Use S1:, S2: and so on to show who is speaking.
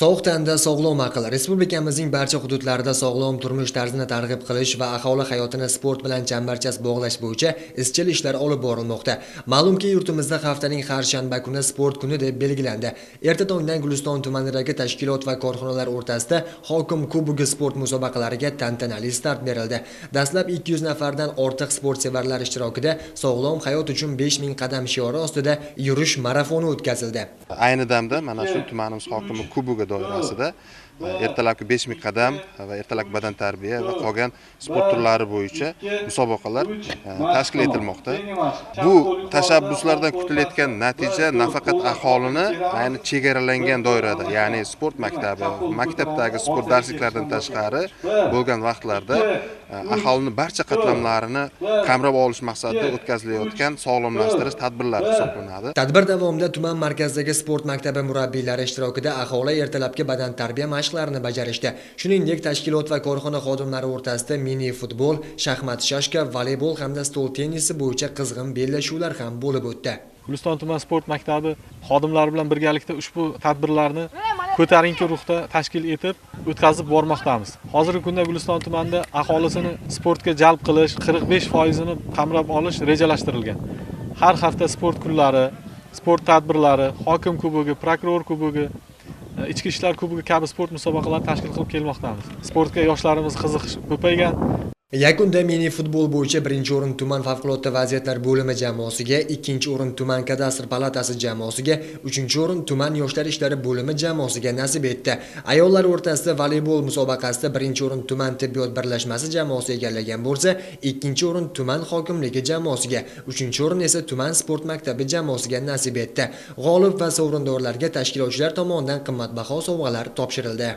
S1: Sog' tanda sog'lom aql. Respublikamizning barcha hududlarida sog'lom turmush tarzini targ'ib qilish va aholi hayotini sport bilan chambarchas bog'lash bo'yicha izchil ishlar olib borilmoqda. Ma'lumki, yurtimizda haftaning har shanba kuni sport kuni deb belgilandi. Erta tongdan Guliston tumanidagi tashkilot va korxonalar o'rtasida Hokim Kubogi sport musobaqalariga tantanali start berildi. Dastlab 200 nafardan ortiq sportsevarlar ishtirokida sog'lom hayot uchun 5000 qadam shiori ostida yurish marafoni o'tkazildi.
S2: Ayni damda mana shu tumanimiz hokimi kubogi doirasida ertalabki 5000 qadam va ertalabki badan tarbiya va qolgan sport turlari bo'yicha musobaqalar tashkil etilmoqda. Bu tashabbuslardan kutilayotgan natija nafaqat aholini ayni chegaralangan doirada, ya'ni sport maktabi, maktabdagi sport darsliklaridan tashqari bo'lgan vaqtlarda aholini barcha qatlamlarini qamrab olish maqsadida o'tkazilayotgan sog'lomlashtirish tadbirlari hisoblanadi.
S1: Tadbir davomida tuman markazidagi sport maktabi murabbiylari ishtirokida aholi ertalabki badan tarbiya mashqlarini bajarishdi. Shuningdek, tashkilot va korxona xodimlari o'rtasida mini futbol, shaxmat shashka, voleybol hamda stol tennisi bo'yicha qizg'in bellashuvlar ham bo'lib o'tdi.
S3: Guliston tuman sport maktabi xodimlari bilan birgalikda ushbu tadbirlarni ko'tarinki ruhda tashkil etib o'tkazib bormoqdamiz. Hozirgi kunda Guliston tumanida aholisini sportga jalb qilish 45%ni qamrab olish rejalashtirilgan. Har hafta sport kunlari, sport tadbirlari, hokim kubogi, prokuror kubogi, ichki ishlar kubogi kabi sport musobaqalarini tashkil qilib kelmoqdamiz. Sportga yoshlarimiz qiziqish ko'paygan.
S1: Yakunda mini futbol bo'yicha birinchi o'rin tuman favqulodda vaziyatlar bo'limi jamoasiga, ikkinchi o'rin tuman kadastr palatasi jamoasiga, uchinchi o'rin tuman yoshlar ishlari bo'limi jamoasiga nasib etdi. Ayollar o'rtasida voleybol musobaqasida birinchi o'rin tuman tibbiyot birlashmasi jamoasi egallagan bo'lsa, ikkinchi o'rin tuman hokimligi jamoasiga, uchinchi o'rin esa tuman sport maktabi jamoasiga nasib etdi. G'olib va sovrindorlarga tashkilotchilar tomonidan qimmatbaho sovg'alar topshirildi.